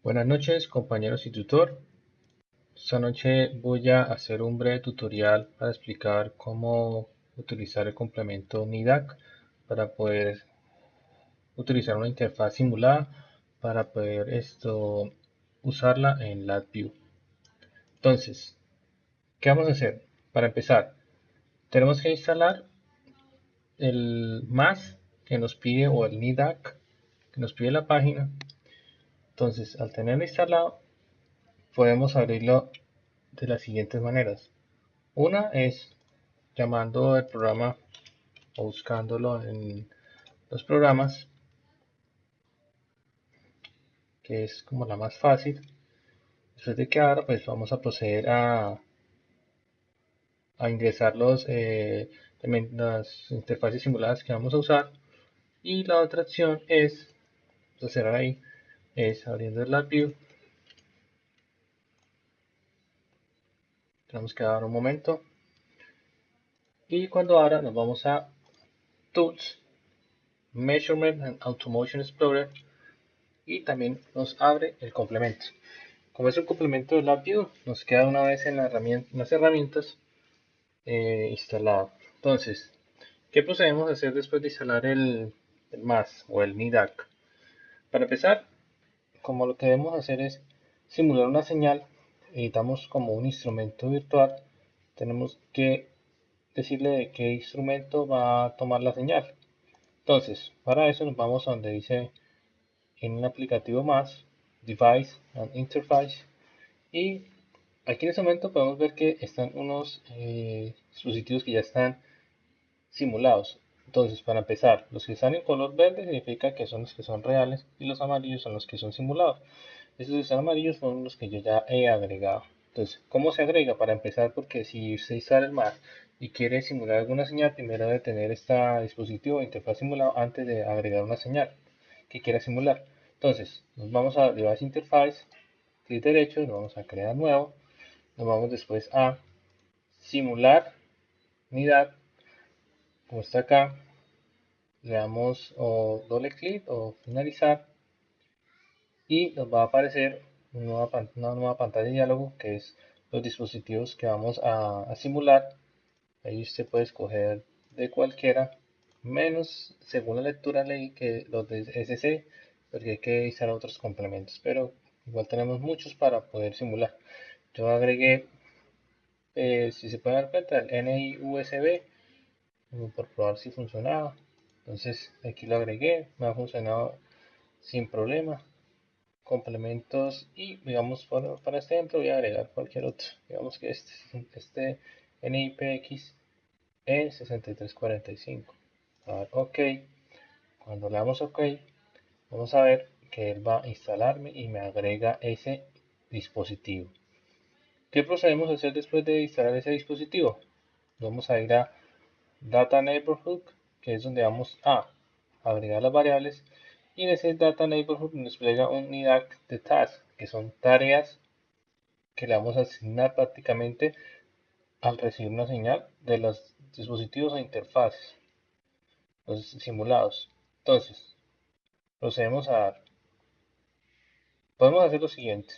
Buenas noches, compañeros y tutor. Esta noche voy a hacer un breve tutorial para explicar cómo utilizar el complemento NIDAC para poder utilizar una interfaz simulada para poder usarla en LabVIEW. Entonces, ¿qué vamos a hacer? Para empezar, tenemos que instalar el MAS que nos pide o el NIDAC que nos pide la página. Entonces, al tenerlo instalado, podemos abrirlo de las siguientes maneras. Una es llamando el programa o buscándolo en los programas, que es como la más fácil. Después de que abra, pues vamos a proceder a ingresar las interfaces simuladas que vamos a usar. Y la otra opción es, cerrar ahí, es abriendo el LabVIEW. Tenemos que dar un momento. Y cuando abra, nos vamos a Tools, Measurement and Automation Explorer. Y también nos abre el complemento. Como es un complemento de LabVIEW, nos queda una vez en las herramientas instalado. Entonces, ¿qué procedemos a hacer después de instalar el MAS o el NIDAC? Para empezar, como lo que debemos hacer es simular una señal, editamos como un instrumento virtual, tenemos que decirle de qué instrumento va a tomar la señal. Entonces, para eso nos vamos a donde dice en un aplicativo más, Device and Interface, y aquí en este momento podemos ver que están unos dispositivos que ya están simulados. Entonces, para empezar, los que están en color verde significa que son los que son reales y los amarillos son los que son simulados. Estos que están amarillos son los que yo ya he agregado. Entonces, ¿cómo se agrega? Para empezar, porque si usted instala el Mac y quiere simular alguna señal, primero debe tener este dispositivo de interfaz simulado antes de agregar una señal que quiera simular. Entonces, nos vamos a Device Interface, clic derecho, nos vamos a crear nuevo, nos vamos después a simular unidad, como está acá, le damos o doble clic o finalizar y nos va a aparecer una nueva pantalla de diálogo que es los dispositivos que vamos a simular. Ahí usted puede escoger de cualquiera, menos según la lectura leí que los de SC, porque hay que instalar otros complementos, pero igual tenemos muchos para poder simular. Yo agregué, si se pueden dar cuenta, el NI USB por probar si funcionaba. Entonces aquí lo agregué, me ha funcionado sin problema. Complementos y digamos para este ejemplo voy a agregar cualquier otro. Digamos que este NIPX E6345. A dar OK. Cuando le damos OK, vamos a ver que él va a instalarme y me agrega ese dispositivo. ¿Qué procedemos a hacer después de instalar ese dispositivo? Vamos a ir a Data Neighborhood, que es donde vamos a agregar las variables, y en ese Data Neighborhood nos despliega un NIDAC de task, que son tareas que le vamos a asignar prácticamente al recibir una señal de los dispositivos e interfaces, los simulados. Entonces, procedemos podemos hacer lo siguiente,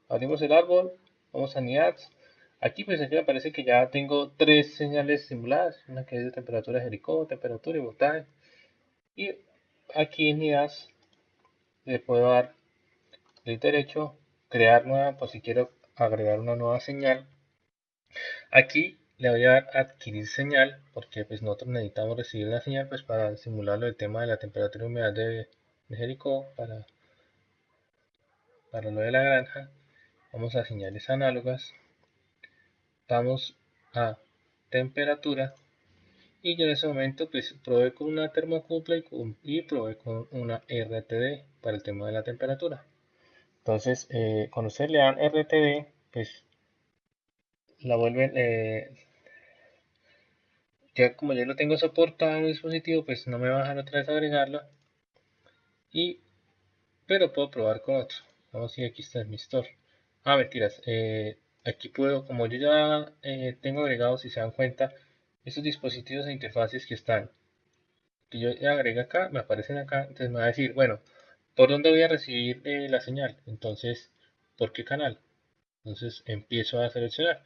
abrimos el árbol, vamos a NIDACs. Aquí pues aquí me parece que ya tengo tres señales simuladas, una que es de temperatura de Jericó, temperatura y voltaje. Y aquí en IDAS le puedo dar clic derecho, crear nueva, por si quiero agregar una nueva señal. Aquí le voy a dar adquirir señal, porque pues nosotros necesitamos recibir la señal pues para simularlo el tema de la temperatura y humedad de Jericó, para lo de la granja. Vamos a señales análogas, vamos a temperatura y yo en ese momento pues probé con una termocupla y probé con una RTD para el tema de la temperatura. Entonces, cuando ustedes le dan RTD, pues la vuelven, ya como yo lo tengo soportado en el dispositivo, pues no me va a dejar otra vez agregarla. Pero puedo probar con otro. Vamos a ver, aquí está mi store. Mentiras. Aquí puedo, como yo ya tengo agregados, si se dan cuenta, esos dispositivos e interfaces que yo agregué acá, me aparecen acá. Entonces me va a decir, bueno, ¿por dónde voy a recibir la señal? Entonces, ¿por qué canal? Entonces empiezo a seleccionar.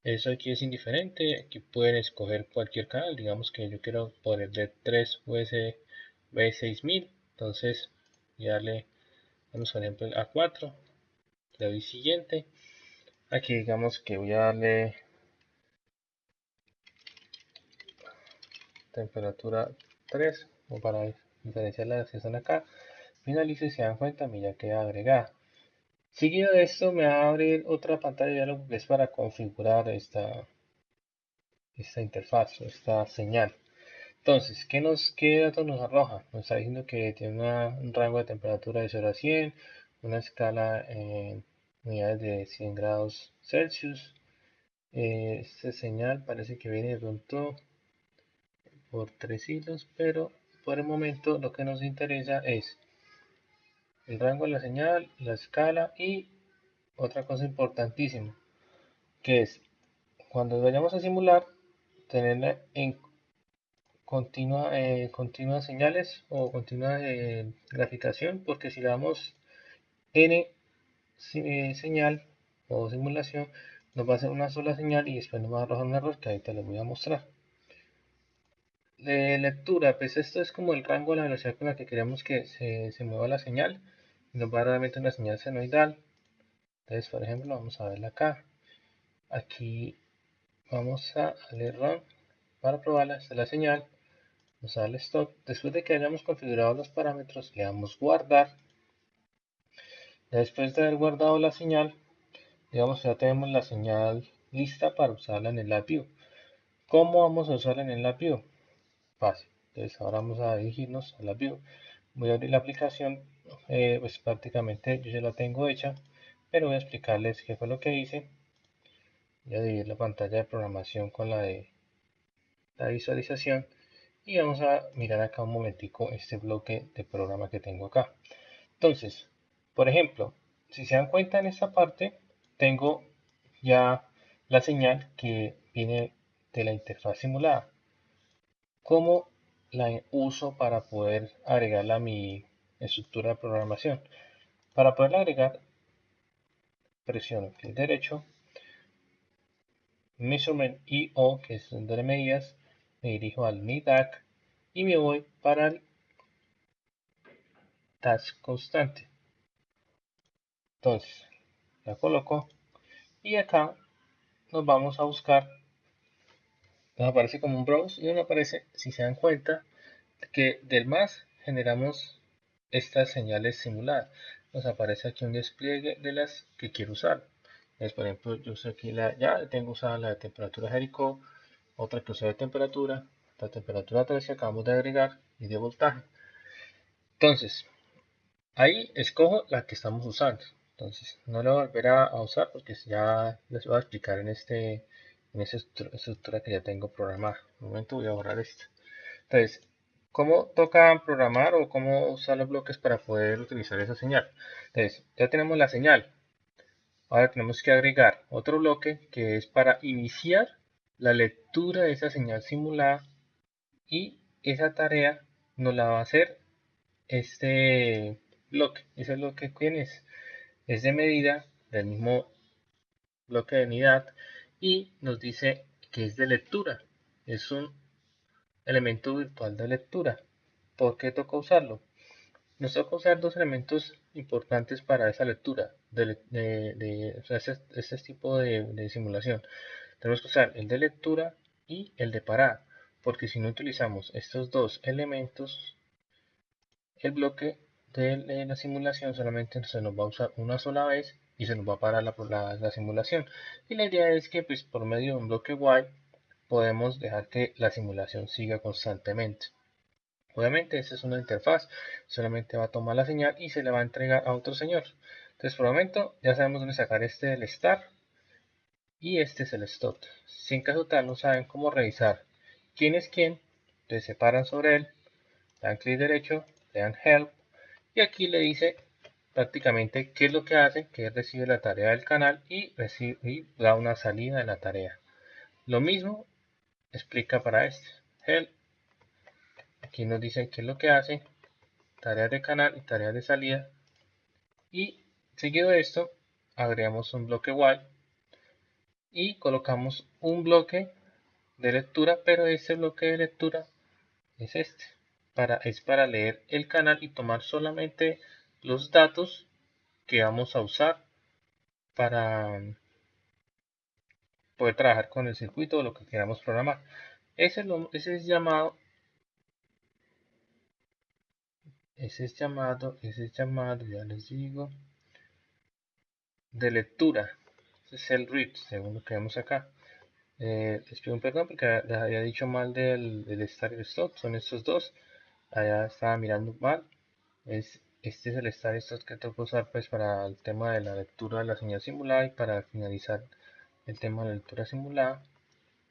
Eso aquí es indiferente, aquí pueden escoger cualquier canal, digamos que yo quiero poner de 3 USB 6000, entonces ya le damos por ejemplo a 4, le doy siguiente, aquí digamos que voy a darle temperatura 3, o para diferenciar las que están acá, finalizo y se dan cuenta, mi ya queda agregada. Seguido de esto me va a abrir otra pantalla de diálogo que es para configurar esta interfaz, esta señal. Entonces, ¿qué datos nos arroja? Nos está diciendo que tiene un rango de temperatura de 0 a 100, una escala en unidades de 100 grados Celsius. Esta señal parece que viene de pronto por 3 hilos, pero por el momento lo que nos interesa es el rango de la señal, la escala y otra cosa importantísima, que es cuando vayamos a simular, tenerla en continuas señales o continua graficación, porque si le damos n señal o simulación, nos va a hacer una sola señal y después nos va a arrojar un error que ahorita les voy a mostrar. De lectura, pues esto es como el rango de la velocidad con la que queremos que se mueva la señal. Nos va a dar realmente una señal senoidal. Entonces, por ejemplo, vamos a verla acá. Aquí vamos a darle run para probarla. Esta es la señal. Vamos a darle stop. Después de que hayamos configurado los parámetros, le damos guardar. Después de haber guardado la señal, digamos que ya tenemos la señal lista para usarla en el LabVIEW. ¿Cómo vamos a usarla en el LabVIEW? Fácil. Entonces ahora vamos a dirigirnos al LabVIEW. Voy a abrir la aplicación, pues prácticamente yo ya la tengo hecha, pero voy a explicarles qué fue lo que hice. Voy a dividir la pantalla de programación con la de la visualización y vamos a mirar acá un momentico este bloque de programa que tengo acá. Entonces, por ejemplo, si se dan cuenta en esta parte, tengo ya la señal que viene de la interfaz simulada. ¿Cómo la uso para poder agregarla a mi estructura de programación? Para poderla agregar, presiono clic derecho, Measurement IO, que es de medidas, me dirijo al MIDAC y me voy para el Task Constante. Entonces, la coloco y acá nos vamos a buscar. Nos aparece como un browse y nos aparece, si se dan cuenta, que del más generamos estas señales simuladas. Nos aparece aquí un despliegue de las que quiero usar. Entonces, por ejemplo, yo uso aquí ya tengo usada la de temperatura Jericho, otra que usa de temperatura, la temperatura 3 que acabamos de agregar y de voltaje. Entonces, ahí escojo la que estamos usando. Entonces, no la voy a volver a usar porque ya les voy a explicar en esta estructura que ya tengo programada. Un momento voy a borrar esto. Entonces, ¿cómo toca programar o cómo usar los bloques para poder utilizar esa señal? Entonces, ya tenemos la señal. Ahora tenemos que agregar otro bloque que es para iniciar la lectura de esa señal simulada y esa tarea nos la va a hacer este bloque. Ese bloque, ¿quién es? Es de medida del mismo bloque de unidad y nos dice que es de lectura. Es un elemento virtual de lectura. ¿Por qué toca usarlo? Nos toca usar dos elementos importantes para esa lectura o sea, este tipo de simulación. Tenemos que usar el de lectura y el de parada, porque si no utilizamos estos dos elementos, el bloque de la simulación solamente se nos va a usar una sola vez y se nos va a parar la simulación. Y la idea es que pues, por medio de un bloque while podemos dejar que la simulación siga constantemente. Obviamente esta es una interfaz, solamente va a tomar la señal y se le va a entregar a otro señor. Entonces por el momento ya sabemos dónde sacar este del start y este es el stop. Si en caso tal no saben cómo revisar quién es quién, entonces se paran sobre él, dan clic derecho, le dan help y aquí le dice prácticamente qué es lo que hace, que recibe la tarea del canal y da una salida de la tarea. Lo mismo explica para este help. Aquí nos dice qué es lo que hace. tareas de canal y tareas de salida, y seguido de esto agregamos un bloque while y colocamos un bloque de lectura, pero este bloque de lectura es este, es para leer el canal y tomar solamente los datos que vamos a usar para poder trabajar con el circuito o lo que queramos programar. Ese es llamado, ya les digo, de lectura. Ese es el read, según lo que vemos acá. Les pido un perdón porque les había dicho mal del start y el stop, son estos dos. Allá estaba mirando mal. Este es el start y stop que tengo que usar pues para el tema de la lectura de la señal simulada y para finalizar el tema de la lectura simulada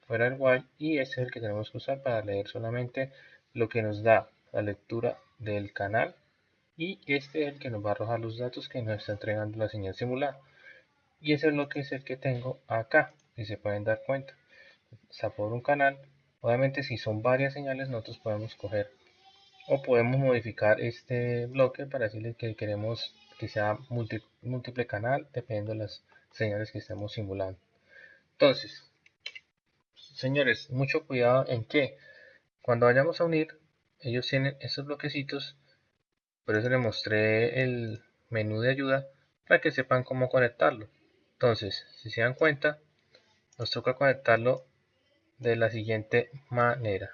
fuera del while, y este es el que tenemos que usar para leer solamente lo que nos da la lectura del canal, y este es el que nos va a arrojar los datos que nos está entregando la señal simulada, y ese bloque es el que tengo acá, si se pueden dar cuenta. Está por un canal. Obviamente si son varias señales nosotros podemos coger o podemos modificar este bloque para decirle que queremos que sea múltiple canal dependiendo de las señales que estemos simulando. Entonces, señores, mucho cuidado en que cuando vayamos a unir, ellos tienen estos bloquecitos, por eso les mostré el menú de ayuda para que sepan cómo conectarlo. Entonces, si se dan cuenta, nos toca conectarlo de la siguiente manera,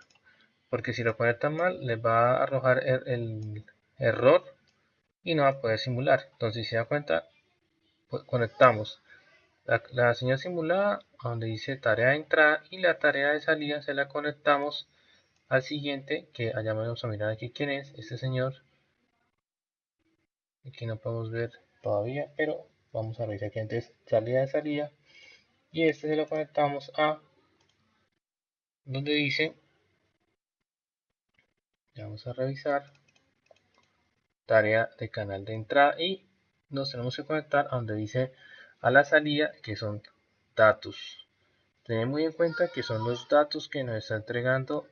porque si lo conectan mal les va a arrojar el error y no va a poder simular. Entonces, si se dan cuenta, pues, conectamos la señal simulada donde dice tarea de entrada, y la tarea de salida se la conectamos al siguiente, que allá vamos a mirar aquí quién es este señor. Aquí no podemos ver todavía, pero vamos a revisar aquí antes salida de salida, y este se lo conectamos a donde dice, ya vamos a revisar, tarea de canal de entrada, y nos tenemos que conectar a donde dice a la salida, que son datos. Tened muy en cuenta que son los datos que nos está entregando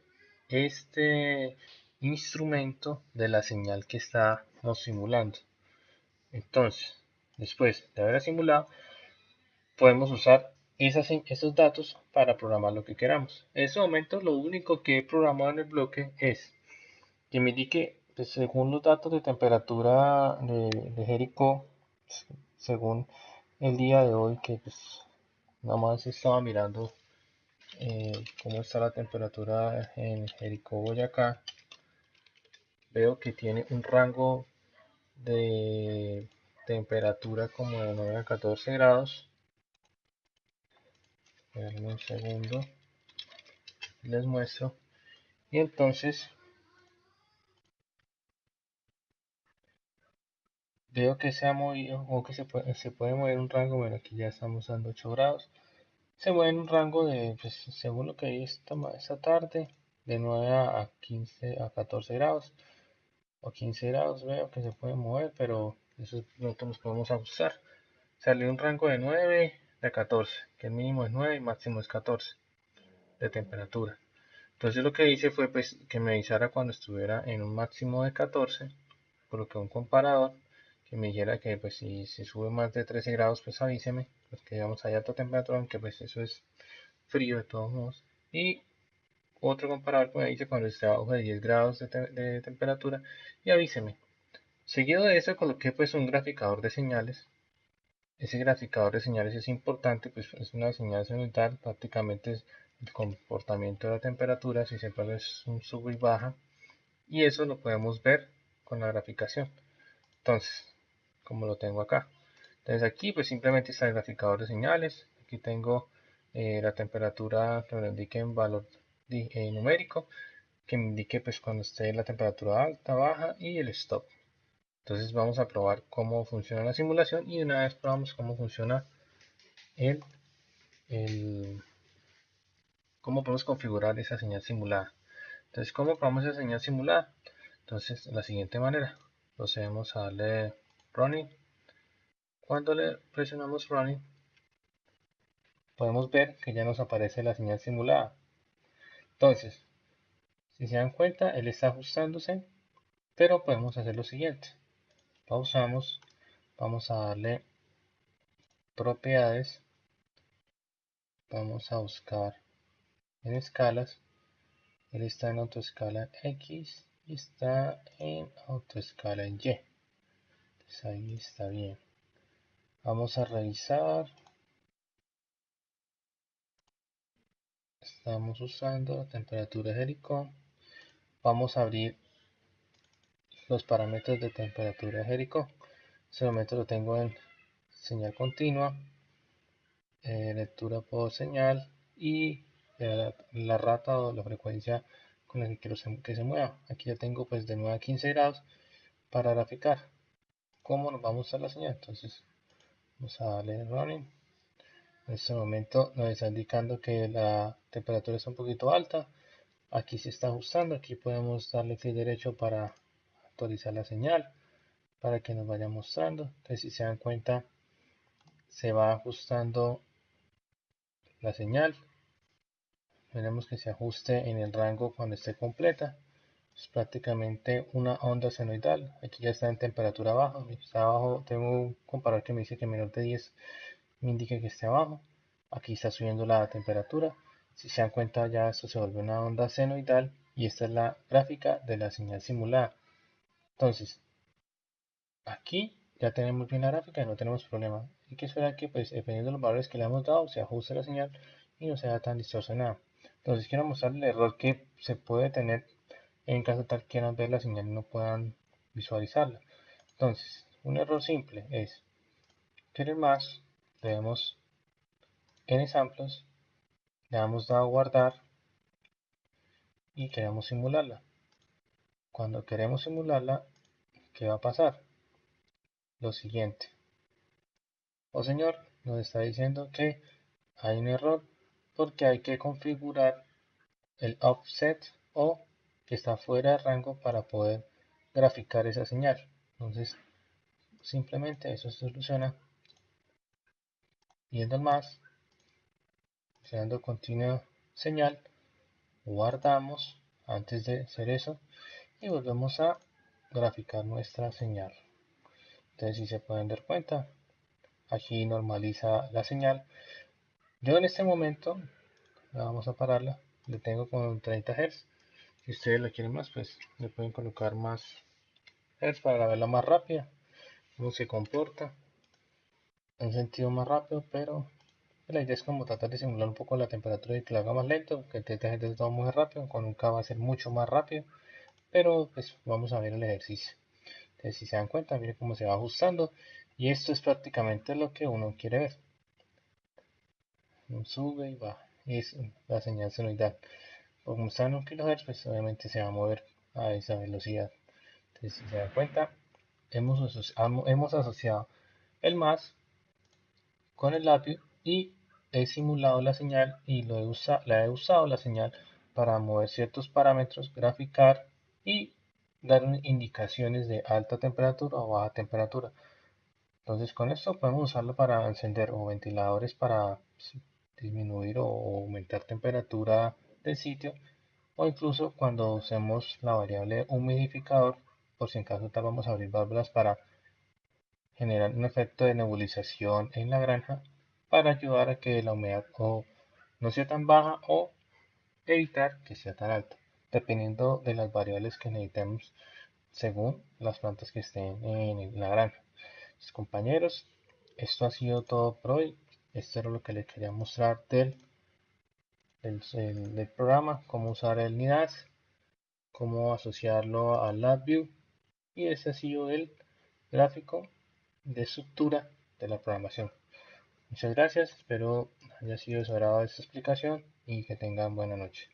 este instrumento de la señal que estamos simulando. Entonces, después de haber simulado, podemos usar esos datos para programar lo que queramos. En este momento, lo único que he programado en el bloque es que me indique, pues, según los datos de temperatura de Jericó, según el día de hoy, que pues nada más estaba mirando cómo está la temperatura en Jericó, Boyacá. Veo que tiene un rango de temperatura como de 9 a 14 grados. Esperen un segundo, les muestro. Y entonces veo que se ha movido, o que se puede mover un rango. Bueno, aquí ya estamos dando 8 grados. Se mueve en un rango de, pues, según lo que vi esta tarde, de 9 a 15 a 14 grados o 15 grados. Veo que se puede mover, pero eso nosotros nos podemos ajustar. Salió un rango de 9 a 14, que el mínimo es 9 y máximo es 14 de temperatura. Entonces lo que hice fue pues que me avisara cuando estuviera en un máximo de 14, coloqué un comparador que me dijera que pues si se sube más de 13 grados pues avíseme, pues que digamos hay alta temperatura, aunque pues eso es frío de todos modos. Y otro comparador que me dice cuando esté abajo de 10 grados de temperatura y avíseme. Seguido de eso coloqué pues un graficador de señales. Ese graficador de señales es importante, pues es una señal cenital, prácticamente es el comportamiento de la temperatura, si siempre es un sub y baja, y eso lo podemos ver con la graficación. Entonces, como lo tengo acá. Entonces aquí pues simplemente está el graficador de señales. Aquí tengo la temperatura que me indique en valor numérico, que me indique pues cuando esté la temperatura alta, baja y el stop. Entonces vamos a probar cómo funciona la simulación, y una vez probamos cómo funciona el, cómo podemos configurar esa señal simulada. Entonces, ¿cómo probamos esa señal simulada? Entonces, de la siguiente manera, procedemos a darle running. Cuando le presionamos running, podemos ver que ya nos aparece la señal simulada. Entonces, si se dan cuenta, él está ajustándose Pero podemos hacer lo siguiente. Pausamos, vamos a darle propiedades, vamos a buscar en escalas. Él está en autoescala X y está en autoescala en Y. Entonces ahí está bien. Vamos a revisar. Estamos usando la temperatura de Helicon. Vamos a abrir los parámetros de temperatura de Helicon. En este momento lo tengo en señal continua, lectura por señal y la rata o la frecuencia con la que quiero que se mueva. Aquí ya tengo pues de 9 a 15 grados para graficar cómo nos va a mostrar la señal. Entonces vamos a darle running. En este momento nos está indicando que la temperatura está un poquito alta. Aquí se está ajustando. Aquí podemos darle clic derecho para actualizar la señal para que nos vaya mostrando. Entonces si se dan cuenta se va ajustando la señal. Veremos que se ajuste en el rango cuando esté completa. Es prácticamente una onda senoidal. Aquí ya está en temperatura baja. Está abajo. Tengo un comparador que me dice que menor de 10 me indica que esté abajo. Aquí está subiendo la temperatura. Si se dan cuenta ya esto se vuelve una onda senoidal y esta es la gráfica de la señal simulada. Entonces aquí ya tenemos bien la gráfica y no tenemos problema. Hay que esperar que pues dependiendo de los valores que le hemos dado se ajuste la señal y no sea tan distorsionada. Entonces quiero mostrar el error que se puede tener en caso tal quieran ver la señal y no puedan visualizarla. Entonces un error simple es querer más, le damos en samples, le damos a guardar y queremos simularla. Cuando queremos simularla, ¿qué va a pasar? Lo siguiente. Oh señor, nos está diciendo que hay un error porque hay que configurar el offset o que está fuera de rango para poder graficar esa señal. Entonces, simplemente eso se soluciona yendo al más, seleccionando continua señal, guardamos antes de hacer eso y volvemos a graficar nuestra señal. Entonces, si se pueden dar cuenta, aquí normaliza la señal. Yo en este momento, vamos a pararla, le tengo con 30 Hz. Si ustedes la quieren más, pues le pueden colocar más Hz para verla más rápida, cómo se comporta, en sentido más rápido, pero la idea es como tratar de simular un poco la temperatura y que lo haga más lento, que el 30 Hz va muy rápido, con un K va a ser mucho más rápido, pero pues vamos a ver el ejercicio. Entonces si se dan cuenta, miren cómo se va ajustando y esto es prácticamente lo que uno quiere ver. Sube y baja, es la señal senoidal. Como está en 1 kHz, pues obviamente se va a mover a esa velocidad. Entonces si se dan cuenta, hemos asociado el más con el lápiz y he simulado la señal y la he usado la señal para mover ciertos parámetros, graficar y dar indicaciones de alta temperatura o baja temperatura. Entonces con esto podemos usarlo para encender o ventiladores para disminuir o aumentar temperatura del sitio o incluso cuando usemos la variable humidificador, por si en caso tal vamos a abrir válvulas para generar un efecto de nebulización en la granja para ayudar a que la humedad o no sea tan baja o evitar que sea tan alta, dependiendo de las variables que necesitemos según las plantas que estén en la granja. Pues, compañeros, esto ha sido todo por hoy. Esto era lo que les quería mostrar del programa, cómo usar el NIDAS, cómo asociarlo al LabVIEW y ese ha sido el gráfico de estructura de la programación. Muchas gracias, espero haya sido de su agrado esta explicación y que tengan buena noche.